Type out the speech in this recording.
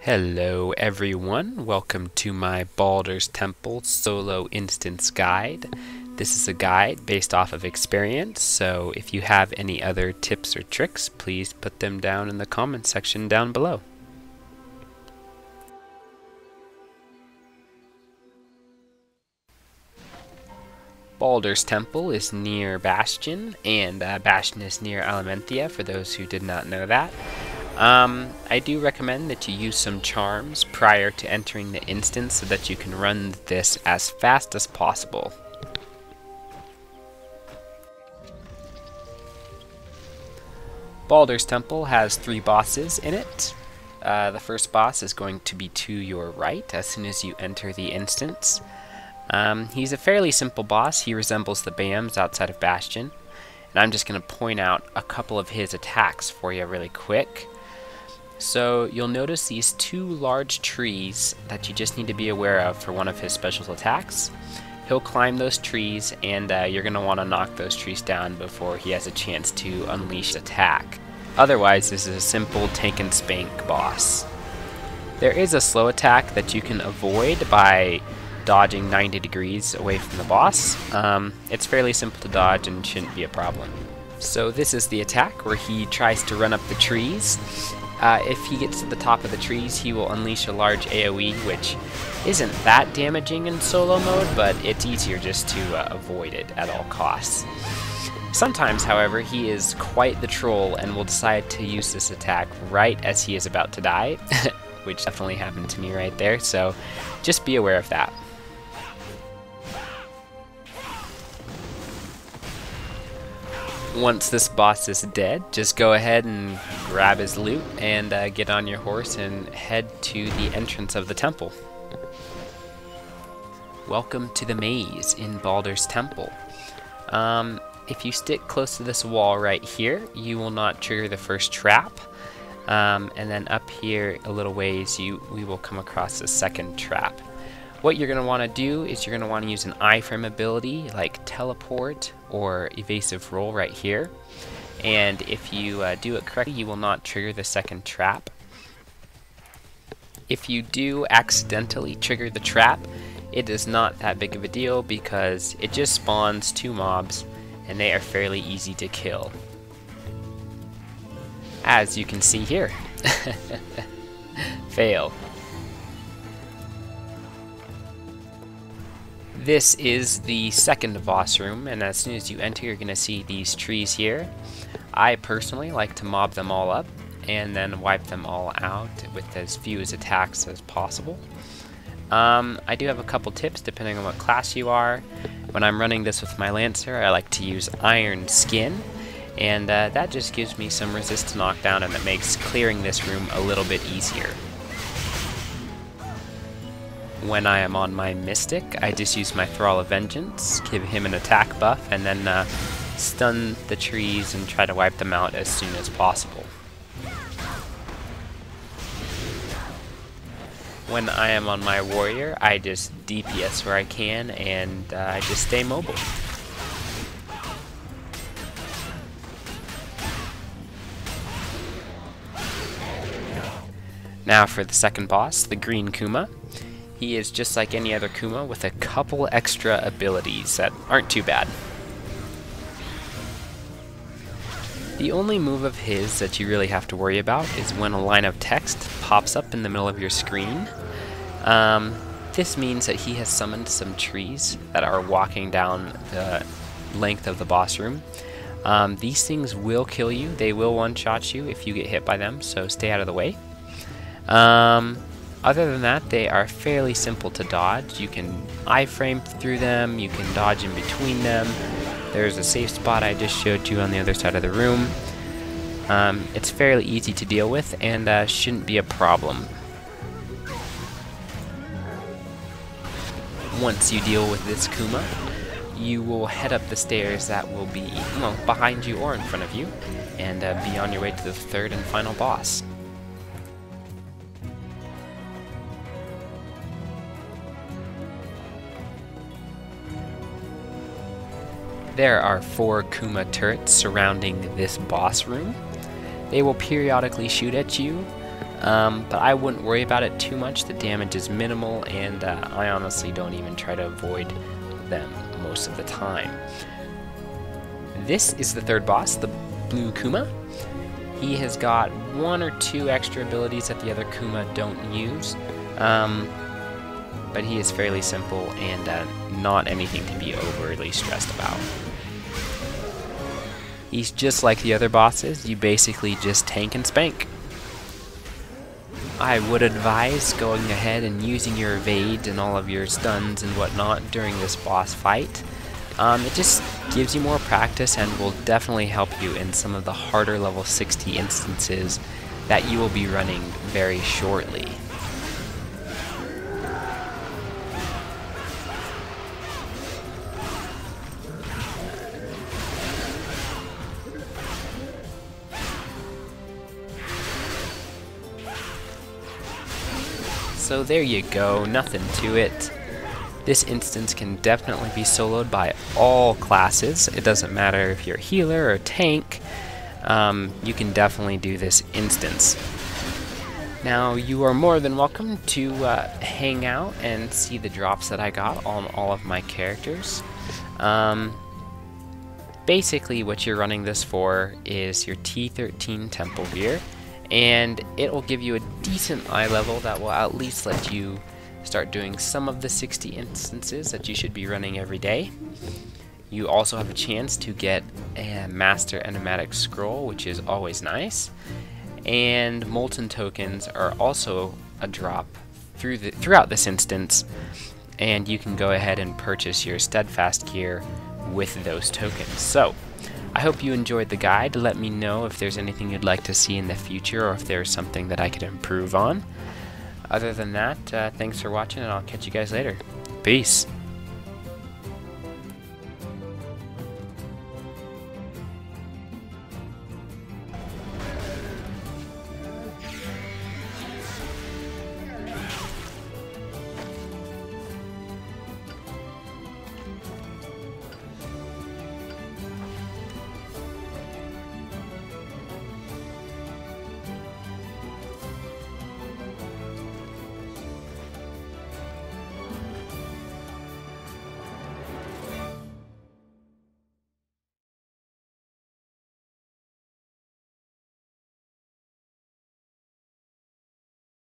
Hello everyone, welcome to my Baldur's Temple solo instance guide. This is a guide based off of experience, so if you have any other tips or tricks, please put them down in the comment section down below. Baldur's Temple is near Bastion, and Bastion is near Alimentia, for those who did not know that. I do recommend that you use some charms prior to entering the instance so that you can run this as fast as possible. Baldur's Temple has 3 bosses in it. The first boss is going to be to your right as soon as you enter the instance. He's a fairly simple boss. He resembles the Bams outside of Bastion. And I'm just going to point out a couple of his attacks for you really quick. So you'll notice these 2 large trees that you just need to be aware of for one of his special attacks. He'll climb those trees, and you're going to want to knock those trees down before he has a chance to unleash attack. Otherwise, this is a simple take and spank boss. There is a slow attack that you can avoid by dodging 90 degrees away from the boss. It's fairly simple to dodge and shouldn't be a problem. So this is the attack where he tries to run up the trees. If he gets to the top of the trees, he will unleash a large AoE, which isn't that damaging in solo mode, but it's easier just to avoid it at all costs. Sometimes, however, he is quite the troll and will decide to use this attack right as he is about to die, which definitely happened to me right there, so just be aware of that. Once this boss is dead, just go ahead and grab his loot and get on your horse and head to the entrance of the temple. Welcome to the maze in Baldur's Temple. If you stick close to this wall right here, you will not trigger the first trap. And then up here a little ways, we will come across the second trap. What you're going to want to do is you're going to want to use an iframe ability like teleport or evasive roll right here. And if you do it correctly, you will not trigger the second trap. If you do accidentally trigger the trap, it is not that big of a deal because it just spawns 2 mobs and they are fairly easy to kill. As you can see here. Fail. This is the second boss room, and as soon as you enter, you're going to see these trees here. I personally like to mob them all up and then wipe them all out with as few attacks as possible. I do have a couple tips depending on what class you are. When I'm running this with my Lancer, I like to use Iron Skin, and that just gives me some resist to knockdown, and it makes clearing this room a little bit easier. When I am on my Mystic, I just use my Thrall of Vengeance, give him an attack buff, and then stun the trees and try to wipe them out as soon as possible. When I am on my Warrior, I just DPS where I can, and I just stay mobile. Now for the second boss, the Green Kuma. He is just like any other Kuma with a couple extra abilities that aren't too bad. The only move of his that you really have to worry about is when a line of text pops up in the middle of your screen. This means that he has summoned some trees that are walking down the length of the boss room. These things will kill you. They will one-shot you if you get hit by them, so stay out of the way. Other than that, they are fairly simple to dodge. You can iframe through them, you can dodge in between them. There's a safe spot I just showed you on the other side of the room. It's fairly easy to deal with and shouldn't be a problem. Once you deal with this Kuma, you will head up the stairs that will be behind you or in front of you, and be on your way to the third and final boss. There are 4 Kuma turrets surrounding this boss room. They will periodically shoot at you, but I wouldn't worry about it too much. The damage is minimal, and I honestly don't even try to avoid them most of the time. This is the third boss, the Blue Kuma. He has got 1 or 2 extra abilities that the other Kuma don't use, but he is fairly simple and not anything to be overly stressed about. He's just like the other bosses. You basically just tank and spank. I would advise going ahead and using your evade and all of your stuns and whatnot during this boss fight. It just gives you more practice and will definitely help you in some of the harder level 60 instances that you will be running very shortly. So there you go, nothing to it. This instance can definitely be soloed by all classes. It doesn't matter if you're a healer or a tank. You can definitely do this instance. Now, you are more than welcome to hang out and see the drops that I got on all of my characters. Basically, what you're running this for is your T13 Temple Gear, and it will give you a decent eye level that will at least let you start doing some of the 60 instances that you should be running every day. You also have a chance to get a Master Enigmatic Scroll, which is always nice, and Molten Tokens are also a drop throughout this instance, and you can go ahead and purchase your Steadfast gear with those tokens. So I hope you enjoyed the guide. Let me know if there's anything you'd like to see in the future, or if there's something that I could improve on. Other than that, thanks for watching, and I'll catch you guys later. Peace!